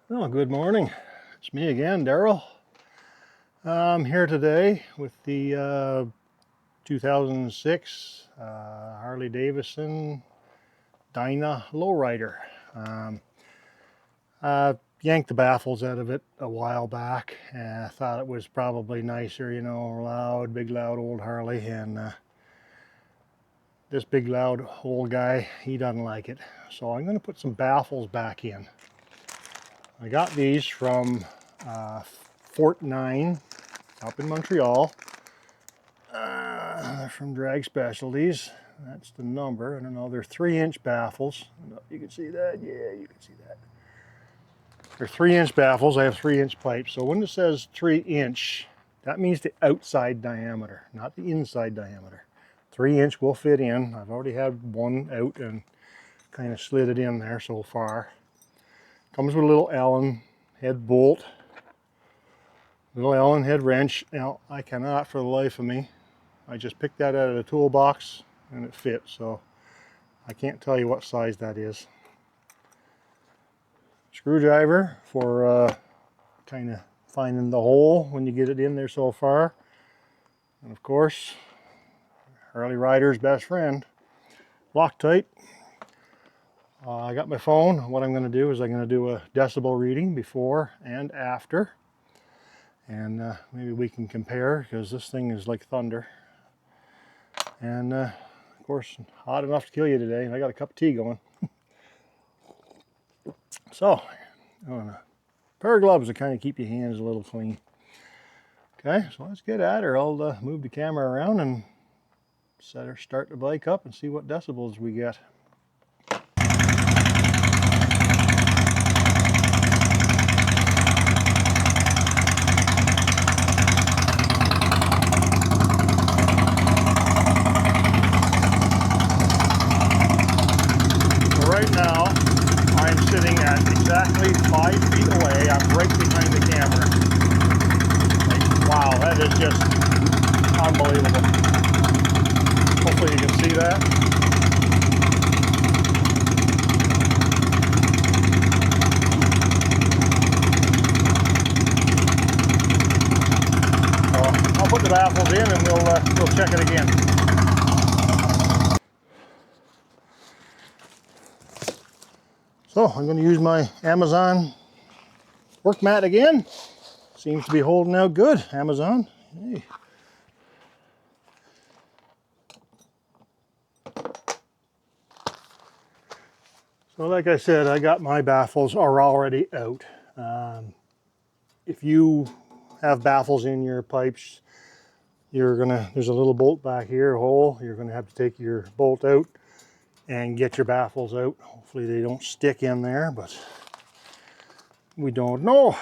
Well, good morning. It's me again, Daryl. I'm here today with the 2006 Harley Davidson Dyna lowrider. I yanked the baffles out of it a while back, and I thought it was probably nicer, you know, big loud old Harley, and this big loud old guy, he doesn't like it. So I'm going to put some baffles back in. I got these from Fort 9 up in Montreal. They're from Drag Specialties. That's the number. I don't know. They're 3-inch baffles. I don't know if you can see that. Yeah, you can see that. They're 3-inch baffles. I have 3-inch pipes. So when it says 3-inch, that means the outside diameter, not the inside diameter. 3-inch will fit in. I've already had one out and kind of slid it in there so far. Comes with a little Allen head bolt, little Allen head wrench. Now I cannot for the life of me. I just picked that out of the toolbox and it fits, so I can't tell you what size that is. Screwdriver for kind of finding the hole when you get it in there so far. And of course, Harley rider's best friend, Loctite. I got my phone. What I'm going to do is I'm going to do a decibel reading before and after. And maybe we can compare, because this thing is like thunder. And of course, hot enough to kill you today. And I got a cup of tea going. So, a pair of gloves to kind of keep your hands a little clean. Okay, so let's get at her. I'll move the camera around and start the bike up and see what decibels we get. Right now, I'm sitting at exactly 5 feet away. I'm right behind the camera. Like, wow, that is just unbelievable. Hopefully you can see that. So I'll put the baffles in and we'll check it again. So I'm going to use my Amazon work mat again. Seems to be holding out good, Amazon. Hey. So like I said, I got my baffles are already out. If you have baffles in your pipes, there's a little bolt back here, a hole. You're gonna have to take your bolt out and get your baffles out. Hopefully they don't stick in there, but we don't know.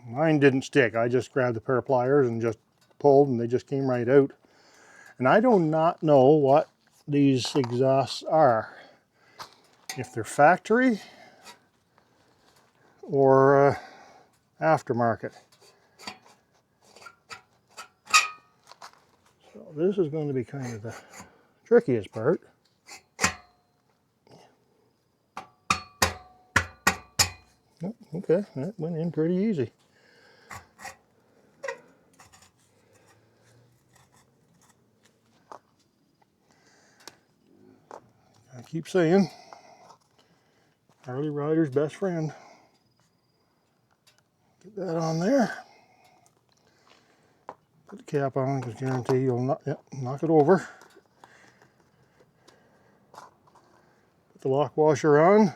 Mine didn't stick. I just grabbed a pair of pliers and just pulled and they just came right out. And I do not know what these exhausts are. If they're factory or aftermarket. So this is going to be kind of the trickiest part. Oh, okay, that went in pretty easy. I keep saying, Harley rider's best friend. Get that on there. Put the cap on, because guarantee you'll knock it over. Put the lock washer on.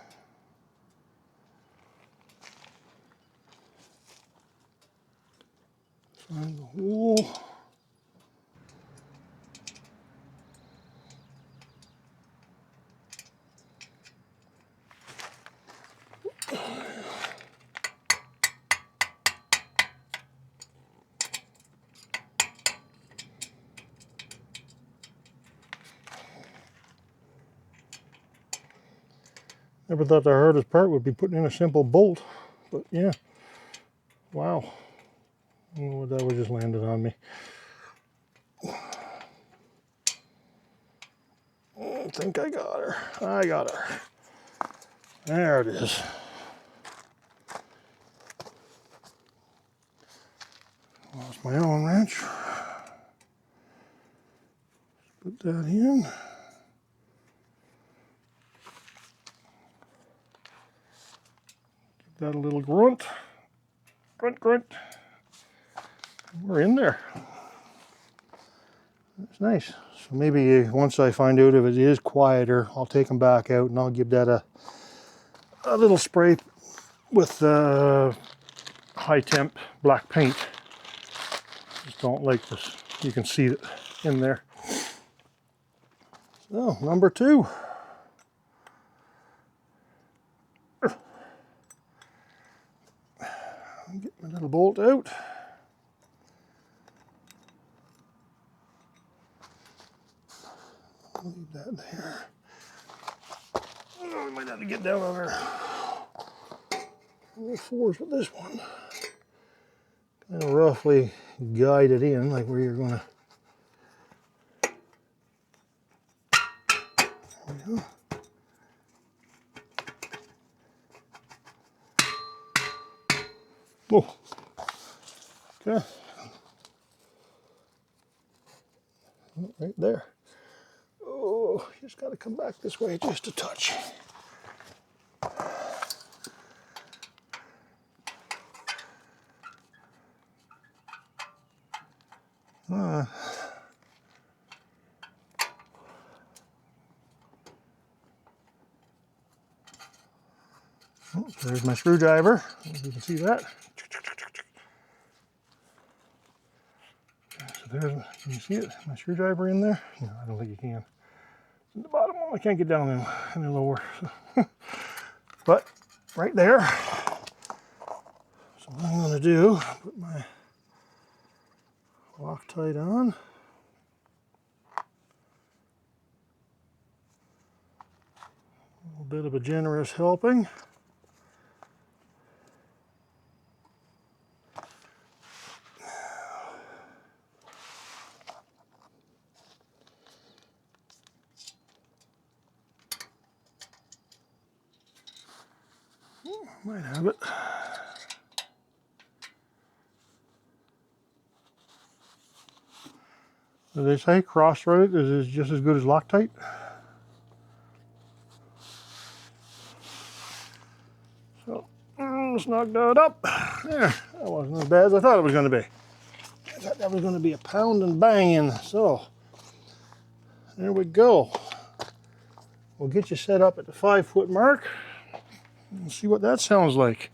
Find the hole. Never thought the hardest part would be putting in a simple bolt, but yeah, wow. I don't know what that was just landed on me. I think I got her. I got her. There it is. That's my Allen wrench. Put that in. Give that a little grunt. Grunt, grunt. We're in there. That's nice. So maybe once I find out if it is quieter, I'll take them back out and I'll give that a little spray with high temp black paint. Just don't like this. You can see it in there. So, number 2. Get my little bolt out. Leave that there. Oh, we might have to get down on there. We'll force with this one. Kind of roughly guide it in, like where you're going to. There we go. Oh, okay. Oh, right there. Oh, you just got to come back this way just a touch. Oh, there's my screwdriver. You can see that. So there's, can you see it? My screwdriver in there? No, I don't think you can. It's in the bottom one. I can't get down any lower. But right there. So what I'm going to do, put my Loctite on. A little bit of a generous helping. Might have it. As they say, cross-threaded is just as good as Loctite. So, let's knock that up. There, that wasn't as bad as I thought it was going to be. I thought that was going to be a pound and banging. So, there we go. We'll get you set up at the 5-foot mark and see what that sounds like.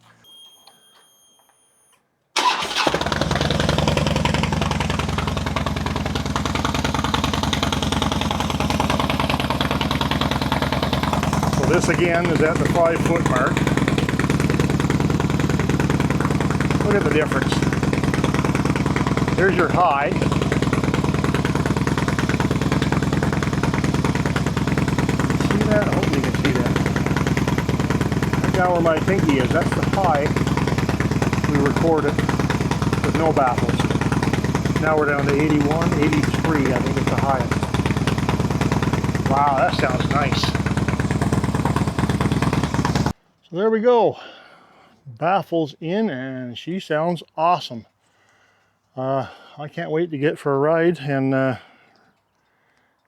This again is at the 5-foot mark. Look at the difference. There's your high. See that? I hope you can see that. Right down where my pinky is, that's the high we recorded with no baffles. Now we're down to 81, 83, I think it's the highest. Wow, that sounds nice. There we go. Baffles in, and she sounds awesome. I can't wait to get for a ride and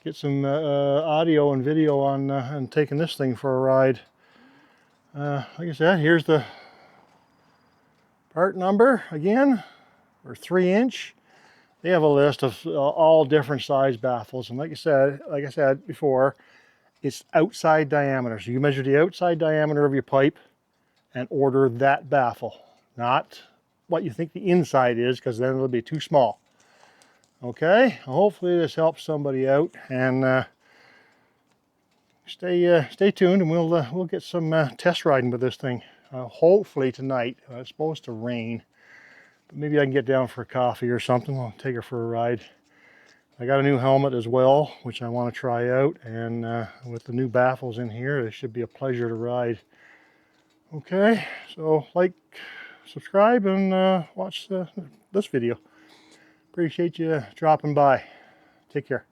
get some audio and video on and taking this thing for a ride. Like I said, here's the part number again. We're 3-inch. They have a list of all different size baffles, and like I said before, it's outside diameter. So you measure the outside diameter of your pipe and order that baffle, not what you think the inside is, because then it'll be too small. Okay, hopefully this helps somebody out, and stay tuned, and we'll get some test riding with this thing. Hopefully tonight. It's supposed to rain, but maybe I can get down for a coffee or something. I'll take her for a ride. I got a new helmet as well, which I want to try out, and with the new baffles in here, it should be a pleasure to ride. Okay, so like, subscribe, and watch this video. Appreciate you dropping by. Take care.